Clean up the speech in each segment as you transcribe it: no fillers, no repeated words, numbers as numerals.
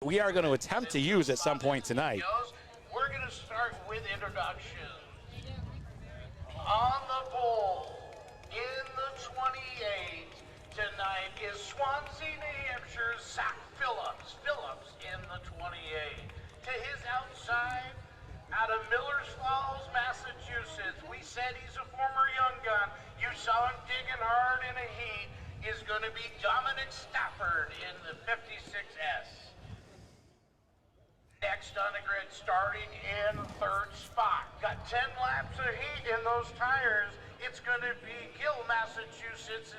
we are going to attempt to use at some point tonight. We're going to start with introductions. On the pole in the 28 tonight is Swansea, New Hampshire's Zach Phillips. Phillips in the 28. To his outside, out of Millers Falls, Massachusetts. We said he's a former young gun. You saw him digging hard in a heat. Is going to be Dominic Stafford in the 56S. Next on the grid, starting in third spot. Got 10 laps of heat in those tires. It's going to be Gill, Massachusetts'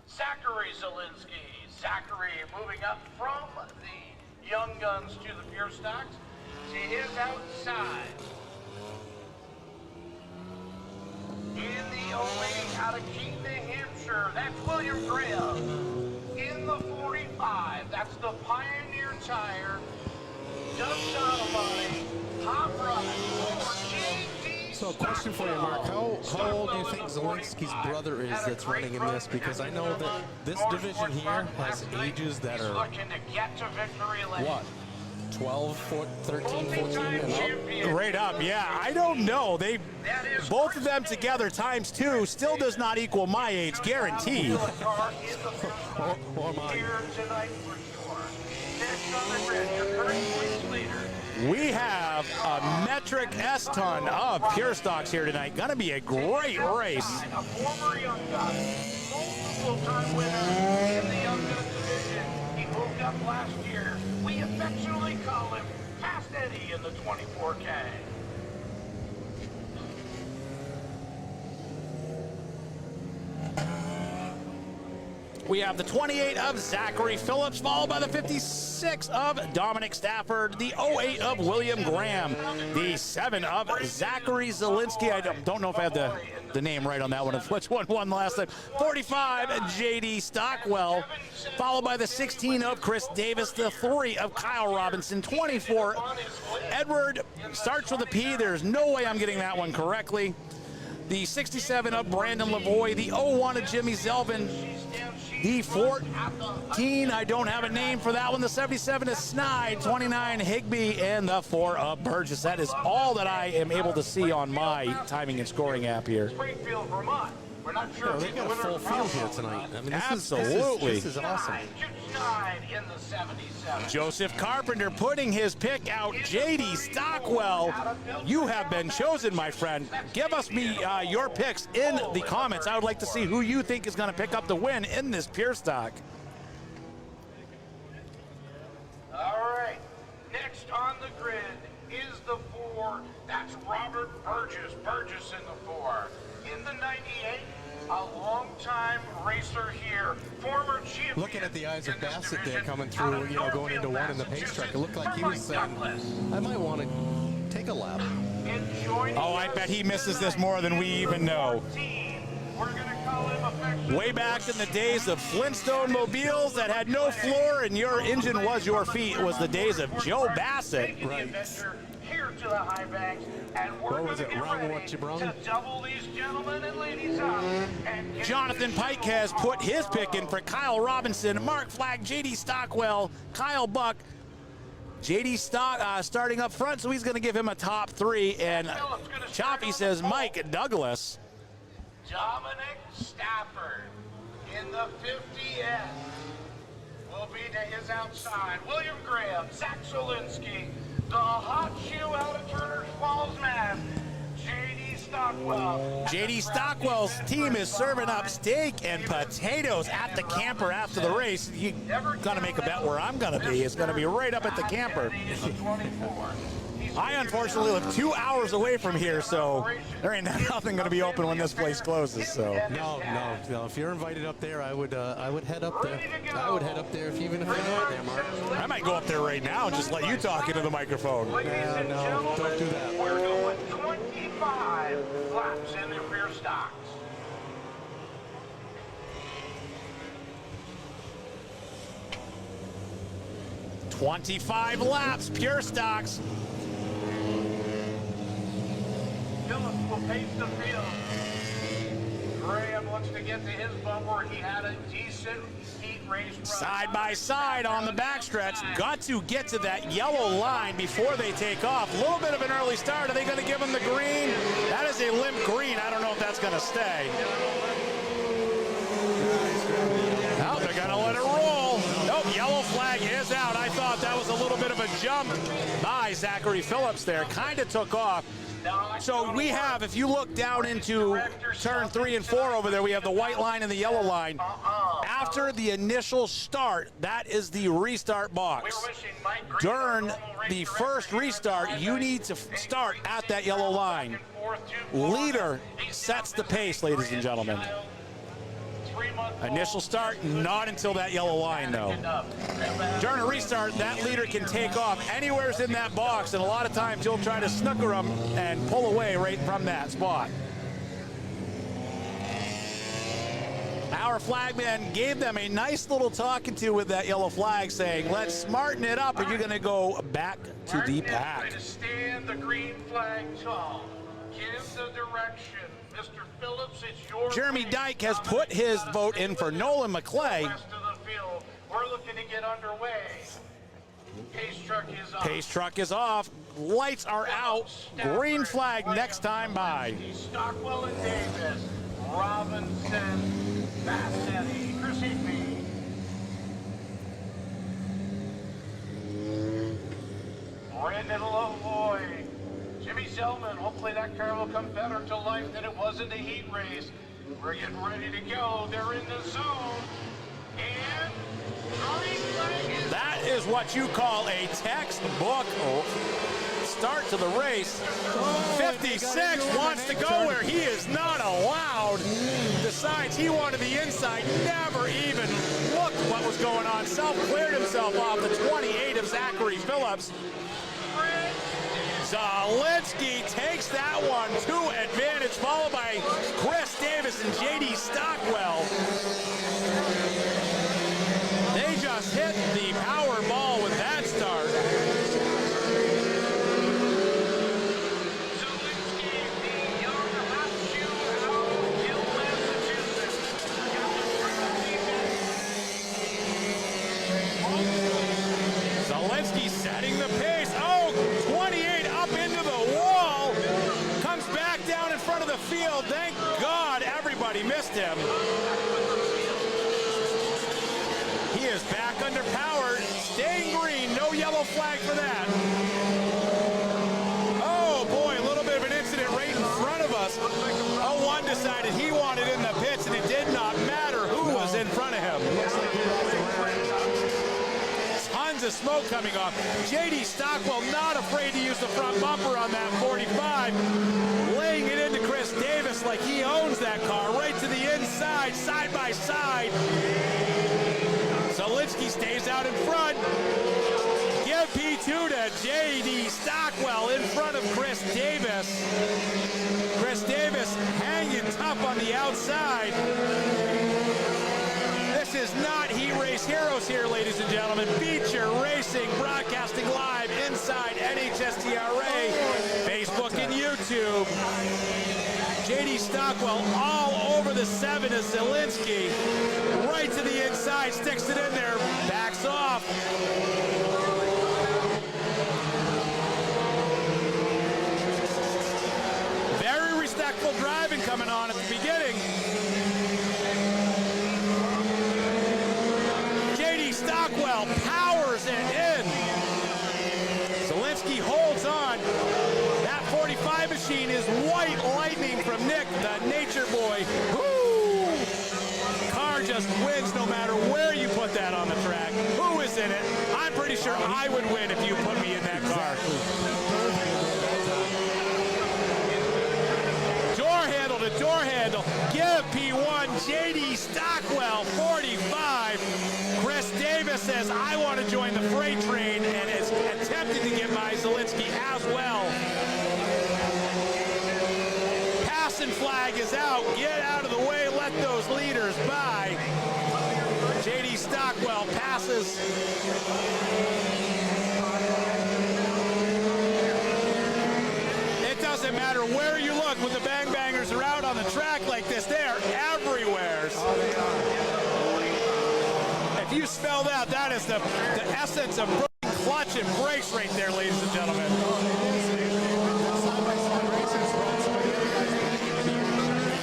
Zachary Zielinski. Zachary moving up from the young guns to the pure stocks. To his outside. In the 08 out of Keene, New Hampshire, that's William Graham. In the 45, that's the Pioneer tire. So a question for you, Mark. How old do you think Zielinski's brother is that's running in this? Because I know that this division here has ages that are, what, 12, 13, 14 and up? Right up, yeah. I don't know. They both of them together times 2 still does not equal my age, guaranteed. Or mine. We have a metric S-ton of pure stocks here tonight. Gonna be a great race. A former young gun, multiple-time winner in the young gun division. He moved up last year. We affectionately call him Fast Eddie in the 24K. We have the 28 of Zachary Phillips, followed by the 56 of Dominic Stafford, the 08 of William Graham, the 7 of Zachary Zielinski. I don't know if I have the name right on that one, of which one won last time. 45, J.D. Stockwell, followed by the 16 of Chris Davis, the 3 of Kyle Robinson, 24. Edward starts with a P. There's no way I'm getting that one correctly. The 67 of Brandon Lavoie, the 01 of Jimmy Zelvin, the 14, I don't have a name for that one. The 77 is Snide, 29 Higby, and the 4 of Burgess. That is all that I am able to see on my timing and scoring app here. Springfield, Vermont. We're not sure. Yeah, they've got a full field here tonight. I mean, Absolutely. This is awesome. In the 77. Joseph Carpenter putting his pick out. J.D. Stockwell, you have been chosen, my friend. Give us your picks in the comments. I would like to see who you think is going to pick up the win in this pure stock. All right. Next on the grid is the 4. That's Robert Burgess. Burgess in the 4. In the 98, a long-time racer here, former champion. Looking at the eyes of Bassett there coming through, you know, going into one in the pace truck, it looked like he was saying, I might want to take a lap. Oh, I bet he misses this more than we even know. Way back in the days of Flintstone mobiles that had no floor and your engine was your feet, was the days of Joe Bassett. Right. Here to the high banks, and we're going to get ready to double these gentlemen and ladies up. Jonathan Pike has put his pick in for Kyle Robinson, Mark Flagg, J.D. Stockwell, Kyle Buck. J.D. starting up front, so he's going to give him a top 3. And Choppy says Mike Douglas. Dominic Stafford in the 50S will be to his outside. William Graham, Zach Zielinski, the hot shoe out of Turner's Falls, Mass. J.D. Stockwell. J.D. Stockwell's team is serving up steak and potatoes at the camper after the race. You got to make a bet where I'm going to be. It's going to be right up at the camper. I unfortunately live 2 hours away from here, so there ain't nothing going to be open when this place closes. So no. If you're invited up there, I would head up there. I would head up there even if you're not there, Mark. I might go up there right now and just let you talk into the microphone. No, don't do that. We're going 25 laps in the rear stocks. "25 laps, pure stocks." Phillips will pace the field. Graham looks to get to his bumper. He had a decent heat race run. Side by side on the backstretch. Got to get to that yellow line before they take off. A little bit of an early start. Are they going to give them the green? That is a limp green. I don't know if that's going to stay. Oh, they're going to let it roll. Nope, yellow flag is out. I thought that was a little bit of a jump by Zachary Phillips there. Kind of took off. So we have, if you look down into turn 3 and 4 over there, we have the white line and the yellow line. After the initial start, that is the restart box. During the first restart, you need to start at that yellow line. Leader sets the pace, ladies and gentlemen. Initial start, not until that yellow line, though. During a restart, that leader can take off anywhere in that box, and a lot of times he'll try to snooker them and pull away right from that spot. Our flagman gave them a nice little talking to with that yellow flag, saying, let's smarten it up, or you're going to go back to the pack. Stand the green flag tall. Give the direction. Mr. Phillips, it's your Jeremy Dyke has put his vote in for Nolan McClay. We're looking to get underway. Pace truck is off. Pace truck is off. Lights are out. Green flag next time by. Stockwell and Davis. Robinson, Bassetti, Chris Higby. Brandon Lavoy. Jimmy Zellman, hopefully that car will come better to life than it was in the heat race. We're getting ready to go. They're in the zone. And green flag is... That is what you call a textbook start to the race. 56 wants to go where he is not allowed. Decides he wanted the inside. Never even looked what was going on. Self-cleared himself off the 28 of Zachary Phillips. Zalinsky takes that one to advantage, followed by Chris Davis and J.D. Stockwell. They just hit the power ball with that start. Zalinsky, the young horseshoe out of Hill, Massachusetts. Zalinsky setting the pace. Oh, 28 up into the wall. Comes back down in front of the field. Thank God everybody missed him. He is back under power. Staying green. No yellow flag for that. Oh, boy, a little bit of an incident right in front of us. 01 decided he wanted in the pits, and it did not matter who was in front of him. Tons of smoke coming off. J.D. Stockwell not afraid to use the front bumper on that 45. Laying it into Chris Davis like he owns that car. Right to the inside, side by side. Zalinsky stays out in front. Give P2 to J.D. Stockwell in front of Chris Davis. Chris Davis hanging tough on the outside. This is not Heat Race Heroes here, ladies and gentlemen. Feature Racing, broadcasting live inside NHSTRA, Facebook and YouTube. J.D. Stockwell all over the 7 of Zalinsky. Right to the inside, sticks it in there, backs off. Very respectful driving coming on at the beginning. J.D. Stockwell powers it in. Zalinsky holds on. That 45 machine is white lightning from Nick, the nature boy. Woo! Car just wins no matter where you put that on the track. Who is in it? I'm pretty sure I would win if you put me in that car. Door handle to door handle. Give P1 J.D. Stockwell 45. Chris Davis says, I want to join the freight train, and is attempting to get by Zalinsky as well. Passing flag is out. Get out of the way. Let those leaders by. J.D. Stockwell passes. It doesn't doesn't matter where you look when the Bang Bangers are out on the track like this. They are everywhere. Oh, they are. If you spell that, that is the essence of broken clutch and brakes right there, ladies and gentlemen.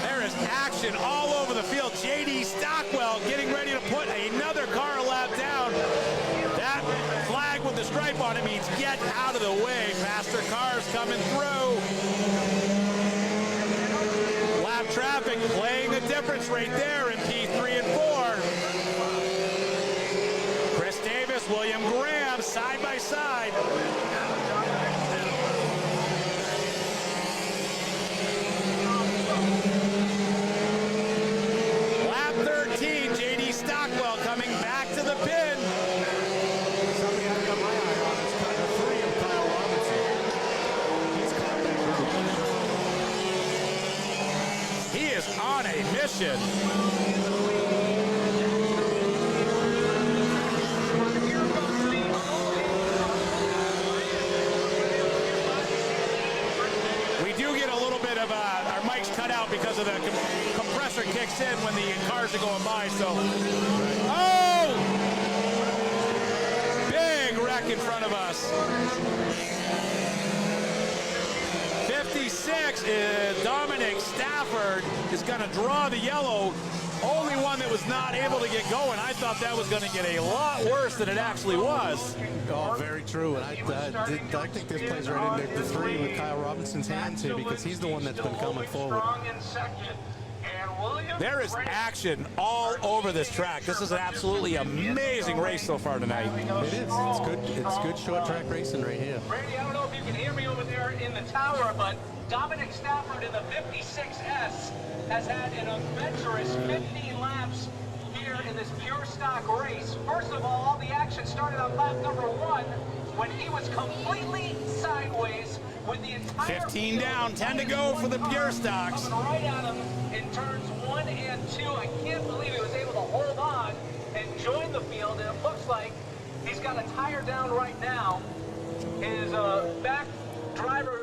There is action all over the field. J.D. Stockwell getting ready to put another car a lap down. That flag with the stripe on it means get out of the way. Faster cars coming through. Lap traffic playing the difference right there in P3 and 4. Chris Davis, William Graham, side by side. Lap 13, J.D. Stockwell coming back to the pin. Something I've got my eye on is number 3 of Kyle Robinson. He's caught that group. He is on a mission. We do get a little bit of our mics cut out because of the compressor kicks in when the cars are going by. So, oh, big wreck in front of us. 56 is Dominic Stafford is going to draw the yellow. Only one that was not able to get going. I thought that was going to get a lot worse than it actually was. Oh, very true. And I think this plays right into the 3 with Kyle Robinson's hands here because he's the one that's been coming forward. There is action all over this track. This is an absolutely amazing race so far tonight. It is. It's good. It's good short track racing right here. Brady, I don't know if you can hear me over there in the tower, but Dominic Stafford in the 56S has had an adventurous 15 laps here in this pure stock race. First of all the action started on lap number 1 when he was completely sideways with the entire 15 down, 10 to go for the pure stocks. coming right at him in turns 1 and 2. I can't believe he was able to hold on and join the field, and it looks like he's got a tire down right now. His back driver.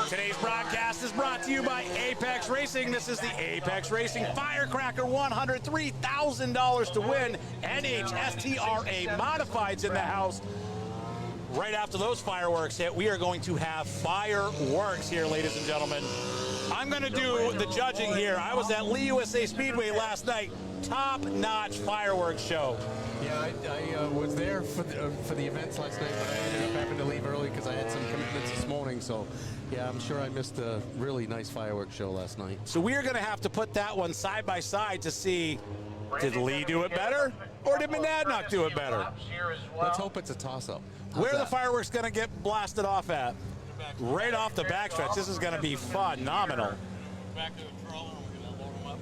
Today's broadcast is brought to you by Apex Racing. This is the Apex Racing Firecracker 100, $3,000 to win. NHSTRA Modifieds in the house. Right after those fireworks hit, we are going to have fireworks here, ladies and gentlemen. I'm going to do the judging here. I was at Lee USA Speedway last night. Top-notch fireworks show. Yeah, I was there for the events last night, but I ended up having to leave early because I had some commitments this morning. So Yeah, I'm sure I missed a really nice fireworks show last night. So we are going to have to put that one side by side to see, did Lee do it better or did Monadnock do it better? Let's hope it's a toss-up. Where are the fireworks going to get blasted off at? Right off the backstretch. This is going to be phenomenal. Back to the trailer, and we're gonna load them up.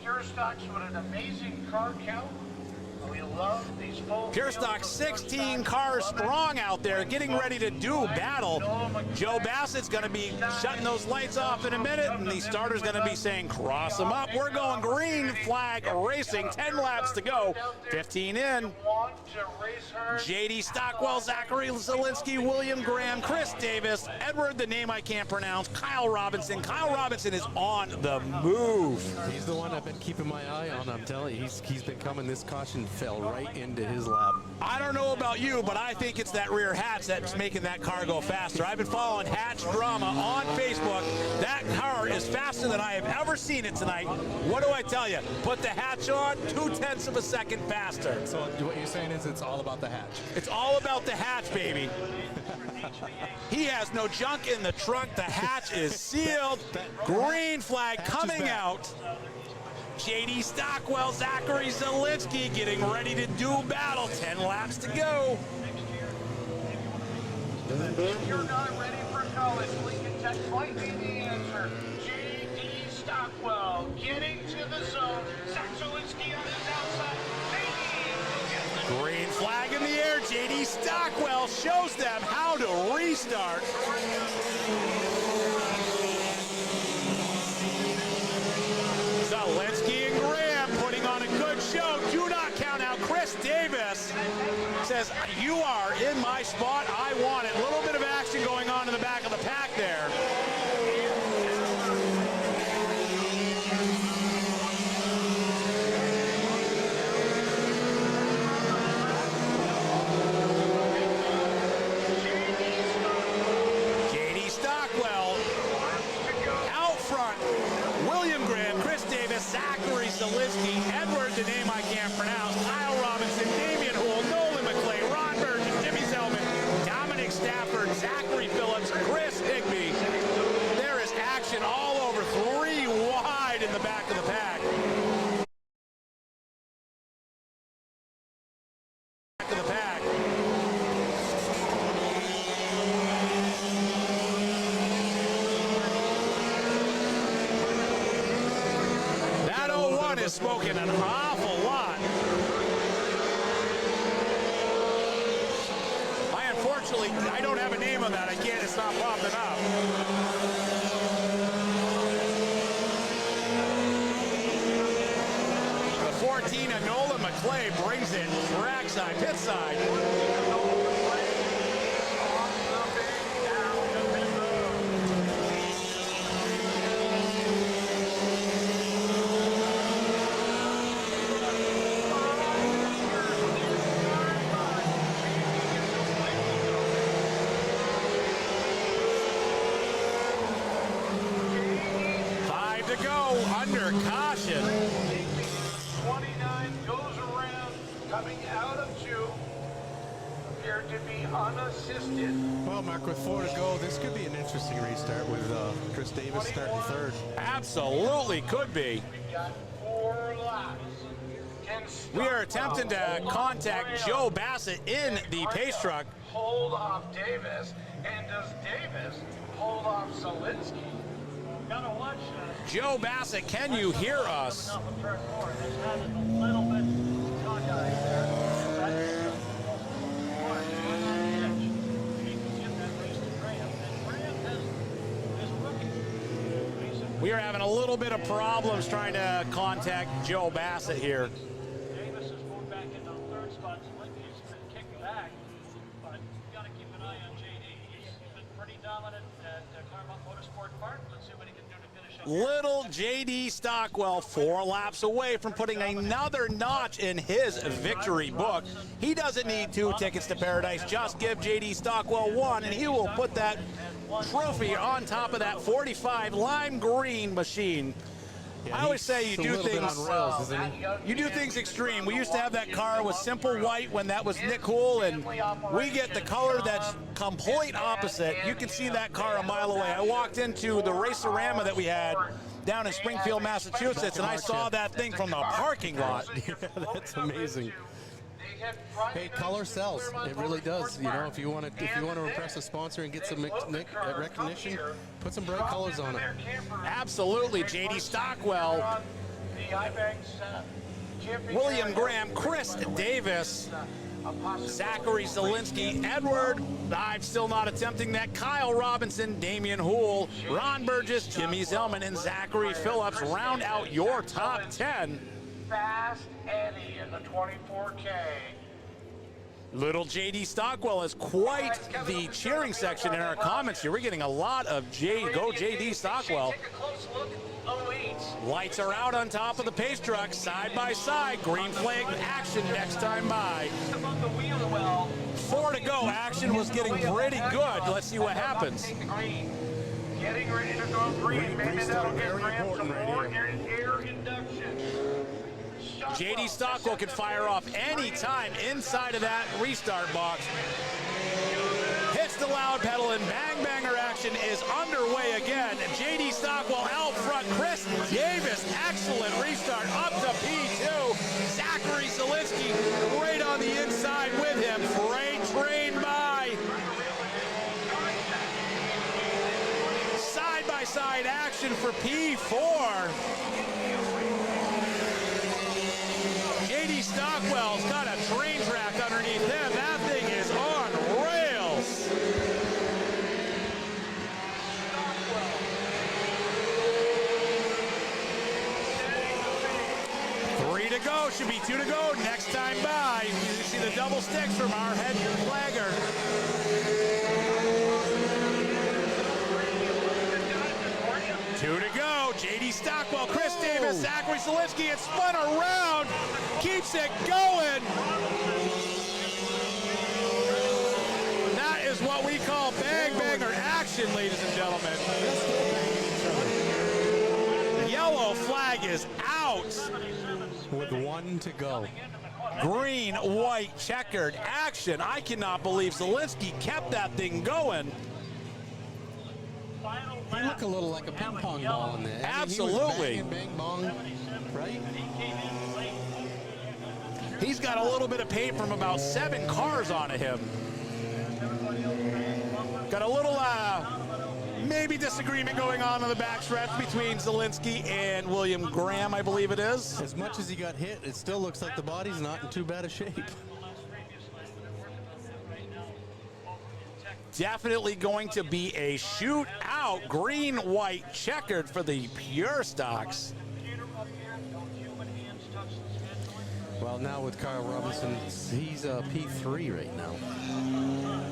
Pure Stocks with an amazing car count. We love these full Pure Stock, 16 cars strong out there, getting ready to do battle. Joe Bassett's going to be shutting those lights off in a minute, and the starter's going to be saying, cross them up. We're going green flag racing, 10 laps to go, 15 in. JD Stockwell, Zachary Zielinski, William Graham, Chris Davis, Edward, the name I can't pronounce, Kyle Robinson. Kyle Robinson is on the move. He's the one I've been keeping my eye on. I'm telling you, he's been coming. This caution fell right into his lap. I don't know about you, but I think it's that rear hatch that's making that car go faster. I've been following Hatch Drama on Facebook. That car is faster than I have ever seen it tonight. What do I tell you? Put the hatch on, 0.2 of a second faster. So what you're saying is it's all about the hatch. It's all about the hatch, baby. He has no junk in the trunk. The hatch is sealed. Green flag coming out. JD Stockwell, Zachary Zielinski getting ready to do battle. 10 laps to go. If you're not ready for college, Lincoln Tech might be the answer. JD Stockwell getting to the zone. Zach Zielinski on his outside. Green flag in the air. JD Stockwell shows them how to restart. Zielinski and Graham putting on a good show. Do not count out Chris Davis. Says, you are in my spot. I want it. A little bit of action going on in the back of the pack there. JD Stockwell out front. William Graham, Chris Davis, Zachary Zielinski, Edward, the name I can't pronounce, Kyle Robinson, Damian Houle, Nolan McClay, Ron Burgess, Jimmy Zellman, Dominic Stafford, Zachary Phillips, Chris Higbee. There is action all over, 3 wide in the back of the pack. Back of the pack. That 01 is smoking an awful lot. Unfortunately, I don't have a name on that. I can't, it's not popping up. The 14 of Nolan McClay brings it trackside, pit side. To go under caution. 29 goes around, coming out of 2. Appeared to be unassisted. Well, Mark, with 4 to go, this could be an interesting restart with Chris Davis starting 3rd. Absolutely could be. We got 4 laps. We are attempting to contact Joe Bassett in the pace truck. Hold off Davis, and does Davis hold off Zielinski? Gotta watch that. Joe Bassett, can you hear us? We are having a little bit of problems trying to contact Joe Bassett here. Davis has moved back into the 3rd spot. Zielinski's been kicked back, but you got to keep an eye on JD. He's been pretty dominant at Claremont Motorsport Park. Let's see what he can do to finish up. Little JD Stockwell 4 laps away from putting another notch in his victory book. He doesn't need 2 tickets to paradise. Just give JD Stockwell 1 and he will put that trophy on top of that 45 lime green machine. Yeah, I always say you he's a do little bit things. on rails, isn't he? You do things extreme. We used to have that car with simple white when that was Nick Hool, and we get the color that's complete opposite. You can see that car a mile away. I walked into the Racerama that we had down in Springfield, Massachusetts, and I saw that thing from the parking lot. Yeah, that's amazing. Hey, color sells. It really does. You know, if you want to impress a sponsor and get some recognition, put some bright colors on it. Absolutely, J.D. Stockwell, William Graham, Chris Davis, Zachary Zielinski, Edward, I'm still not attempting that, Kyle Robinson, Damian Hool, Ron Burgess, Jimmy Zellman, and Zachary Phillips round out your top 10. Fast Eddie in the 24K. Little J.D. Stockwell is quite the cheering section in our comments here. We're getting a lot of go J.D. Stockwell. Take a close look. 08. Lights are out on top of the pace truck, side by side. Green flag action next time by. Above the wheel well. 4 to go. Action was getting pretty good. Let's see what happens. Getting ready to go green. Maybe that'll get Very Graham important some right more here. air induction. J.D. Stockwell can fire off any time inside of that restart box. Hits the loud pedal and bang banger action is underway again. J.D. Stockwell out front. Chris Davis, excellent restart up to P2. Zachary Zielinski right on the inside with him. Freight train by. Side by side action for P4. J.D. Stockwell's got a train track underneath him. That thing is on rails. 3 to go, should be 2 to go next time by. You see the double sticks from our head flagger. Two to go. J.D. Stockwell, Chris Davis, Zachary Zielinski. It spun around, keeps it going. That is what we call bang banger action, ladies and gentlemen. Yellow flag is out. With 1 to go. Green, white, checkered action. I cannot believe Zielinski kept that thing going. He looked a little like a ping pong ball in there. Absolutely. He was banging, bang, bong, right? He's got a little bit of paint from about 7 cars onto him. Got a little maybe disagreement going on the backstretch between Zielinski and William Graham, I believe it is. As much as he got hit, it still looks like the body's not in too bad a shape. Definitely going to be a shootout, green, white, checkered for the pure stocks. Well, now with Kyle Robinson, he's P3 right now.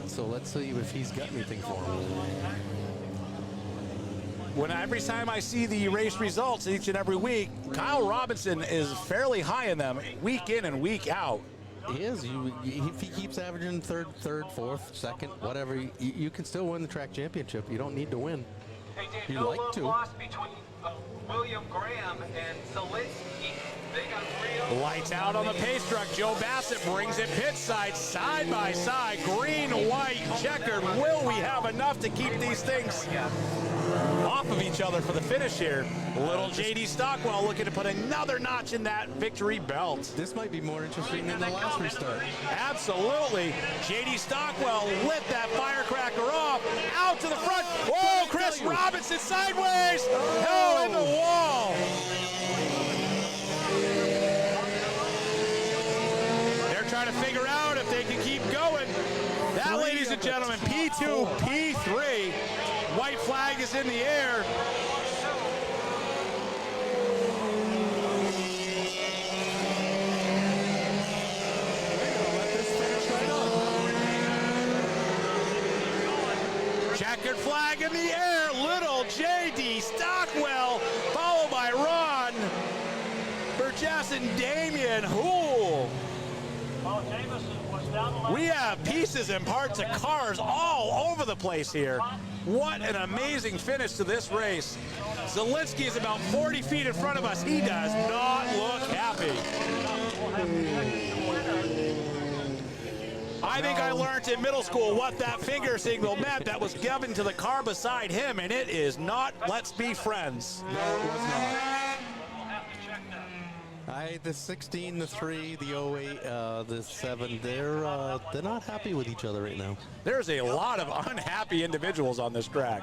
So let's see if he's got anything for him. Every time I see the race results each and every week, Kyle Robinson is fairly high in them week in and week out. He is. If he keeps averaging third, fourth, second, whatever, you can still win the track championship. You don't need to win. Hey, Dave, You no like love to. lost between William Graham and Zielinski. They got real. Lights out on the pace truck. Joe Bassett brings it pit side by side. Green, white, checkered. Will we have enough to keep these things off of each other for the finish here? Little J.D. Stockwell looking to put another notch in that victory belt. This might be more interesting than the last restart. Absolutely. J.D. Stockwell lit that firecracker off. Out to the front. Whoa, Chris Robinson sideways. Oh, in the wall. They're trying to figure out if they can keep going. That, ladies and gentlemen, P2, P3. White flag is in the air. Checkered flag in the air. Little J.D. Stockwell, followed by Ron Burgess and Damian Hool. We have pieces and parts of cars all over the place here. What an amazing finish to this race. Zielinski is about 40 feet in front of us. He does not look happy. I think I learned in middle school what that finger signal meant that was given to the car beside him, and it is not, let's be friends. No, it was not. The 16, the 3, the 08, the 7, they're not happy with each other right now. There's a lot of unhappy individuals on this track.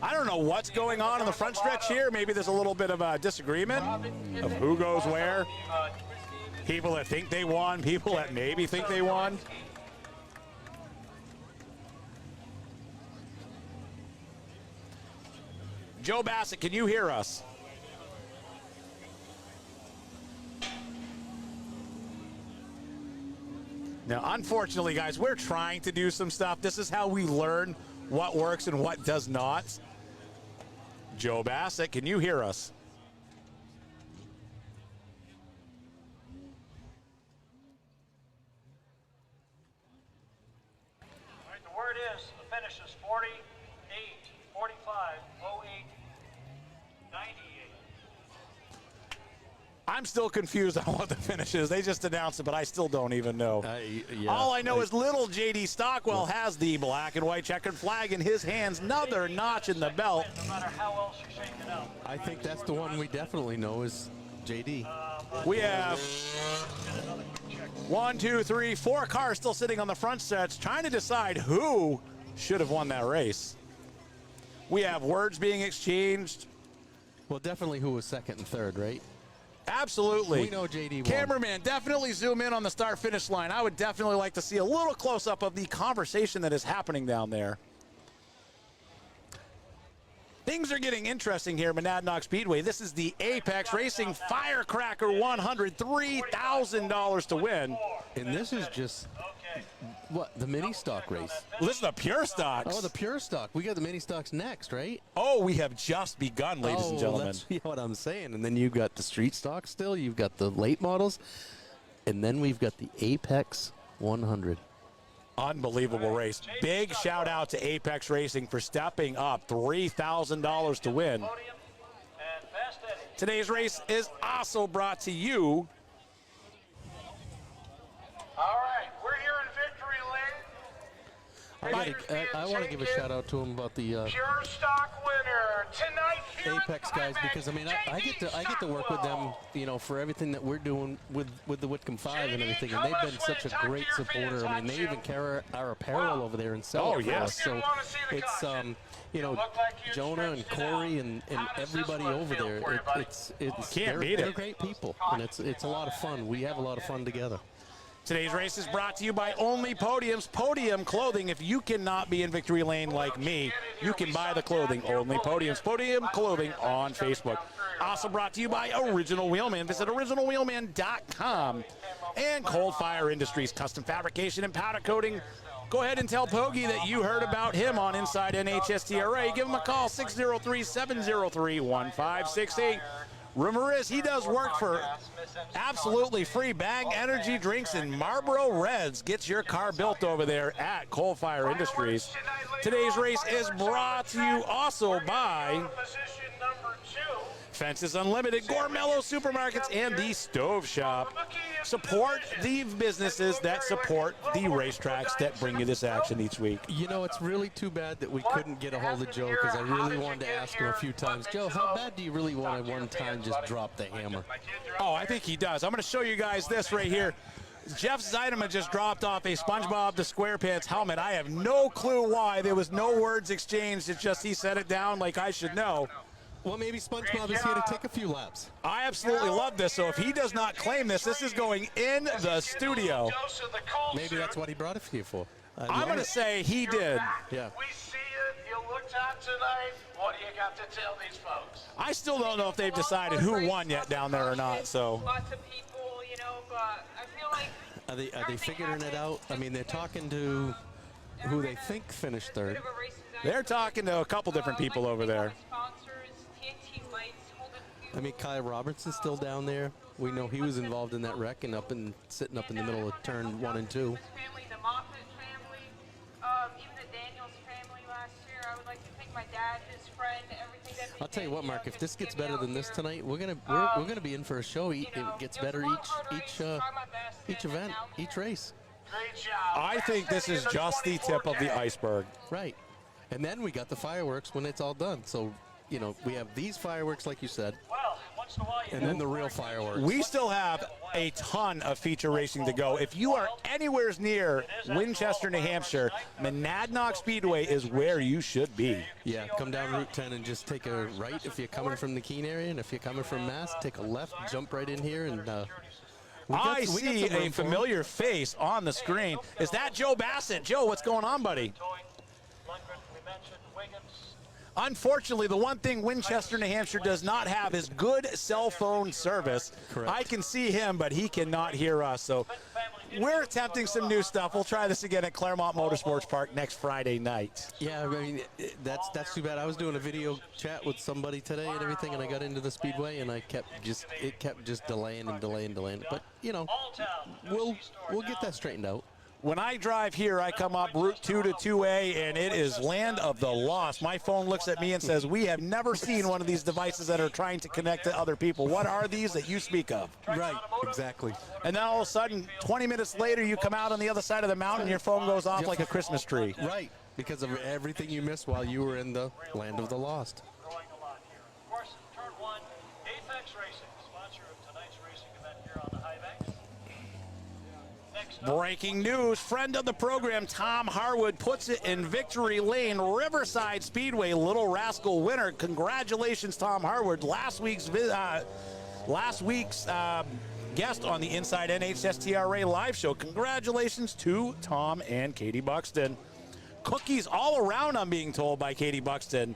I don't know what's going on in the front stretch here. Maybe there's a little bit of a disagreement of who goes where. People that think they won, people that maybe think they won. Joe Bassett, can you hear us? Now, unfortunately, guys, we're trying to do some stuff. This is how we learn what works and what does not. Joe Bassett, can you hear us? All right, the word is the finish is 48, 45, 08, 98. I'm still confused on what the finish is. They just announced it, but I still don't even know. Yeah, All I know is little J.D. Stockwell has the black and white checkered flag in his hands. Another notch in the belt. No matter how else you shake it out. I think that's the one we definitely know is JD. We have 1, 2, 3, 4 cars still sitting on the front stretch trying to decide who should have won that race. We have words being exchanged. Well, definitely who was second and third, right? Absolutely. We know JD won. Cameraman, definitely zoom in on the start-finish line. I would definitely like to see a little close-up of the conversation that is happening down there. Things are getting interesting here at Monadnock Speedway. This is the Apex Racing Firecracker 100, $3,000 to win. And this is just, what, the mini stock race? This is the pure stocks. Oh, the pure stock. We got the mini stocks next, right? Oh, we have just begun, ladies and gentlemen. That's what I'm saying. And then you've got the street stock still. You've got the late models. And then we've got the Apex 100. Unbelievable race. Big shout out to Apex Racing for stepping up. $3,000 to win. Today's race is also brought to you. All right, we're here in Victory Lane. I want to give a shout out to him about the Pure stock winner tonight here Apex guys, because I mean I get to work with them, you know, for everything that we're doing with the Whitcomb 5 and everything, and they've been such a great supporter. I mean, they even carry our apparel over there and sell it for us. So it's you know, Jonah and Corey and everybody over there. They're great people, and it's a lot of fun. We have a lot of fun together. Today's race is brought to you by Only Podiums. Podium Clothing. If you cannot be in Victory Lane like me, you can buy the clothing. Only Podiums. Podium Clothing on Facebook. Also brought to you by Original Wheelman. Visit originalwheelman.com. And Cold Fire Industries, custom fabrication and powder coating. Go ahead and tell Pogie that you heard about him on Inside NHSTRA. Give him a call, 603-703-1568. Rumor is he does work for absolutely free Bang Energy Drinks and Marlboro Reds. Gets your car built over there at Coal Fire Industries. Today's race is brought to you also by Fences Unlimited, Gormello Supermarkets, and the Stove Shop. Support the businesses that support the racetracks that bring you this action each week. You know, it's really too bad that we couldn't get a hold of Joe, because I really wanted to ask him a few times, Joe, how bad do you really want to one time just drop the hammer? Oh, I think he does. I'm going to show you guys this right here. Jeff Zeideman just dropped off a SpongeBob the SquarePants helmet. I have no clue why. There was no words exchanged. It's just he set it down like I should know. Well, maybe SpongeBob is here to take a few laps. I absolutely love this. So if he does not claim this, this is going in the studio. Maybe that's what he brought it here for. I'm going to say he did. Yeah. We see it. You looked out tonight. What do you got to tell these folks? I still don't know if they've decided who won yet down there or not. So lots of people, you know, but I feel like are they figuring it out? I mean, they're talking to who they think finished third. They're talking to a couple different people over there. I mean, Kyle Robertson's still down there. We know he was involved in that wreck and sitting up in the middle of turn 1 and 2. Family, the Moffat family, even the Daniels family last year. I would like to thank my dad, his friend, everything that they I'll tell you did, what, Mark. to If this gets get me better out than this here. tonight, we're gonna be in for a show. It gets It was better a long, hard race. each Tried my best, each and event, now I'm each here. race. Great job. I think this is just the tip of the iceberg. Right. And then we got the fireworks when it's all done. So, you know, we have these fireworks, like you said, Well, once in a while, you and then the real fireworks. We still have a ton of feature racing to go. If you are anywhere near Winchester, New Hampshire, Monadnock Speedway is where you should be. Yeah, come down Route 10 and just take a right if you're coming from the Keene area, and if you're coming from Mass, take a left, jump right in here, and I see a familiar face on the screen. Is that Joe Bassett? Joe, what's going on, buddy? Lundgren, we mentioned Wiggins. Unfortunately, the one thing Winchester, New Hampshire does not have is good cell phone service. Correct. I can see him, but he cannot hear us. So we're attempting some new stuff. We'll try this again at Claremont Motorsports Park next Friday night. Yeah, I mean, that's too bad. I was doing a video chat with somebody today and everything, and I got into the Speedway, and it kept just delaying and delaying. But you know, we'll get that straightened out. When I drive here, I come up Route 2 to 2A, and it is land of the lost. My phone looks at me and says, we have never seen one of these devices that are trying to connect to other people. What are these that you speak of? Right, exactly. And then all of a sudden, 20 minutes later, you come out on the other side of the mountain, your phone goes off like a Christmas tree. Right, because of everything you missed while you were in the land of the lost. Growing a lot here. Of course, turn one, Apex Racing, sponsor of tonight's racing event here on the High Banks. Next up, Breaking news, friend of the program, Tom Harwood, puts it in victory lane. Riverside Speedway Little Rascal winner. Congratulations, Tom Harwood. Last week's guest on the Inside NHSTRA live show. Congratulations to Tom and Katie Buxton. Cookies all around, I'm being told by Katie Buxton.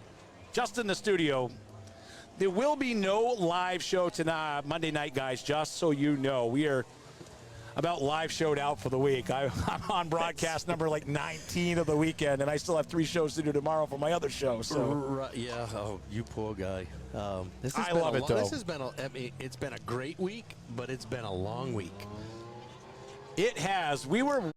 Just in the studio. There will be no live show tonight, Monday night, guys, just so you know. We are about live showed out for the week. I'm on broadcast number like 19 of the weekend, and I still have 3 shows to do tomorrow for my other show. So Right, yeah, oh, you poor guy. I love it, though. This has been it's been a great week, but it's been a long week. it has. We were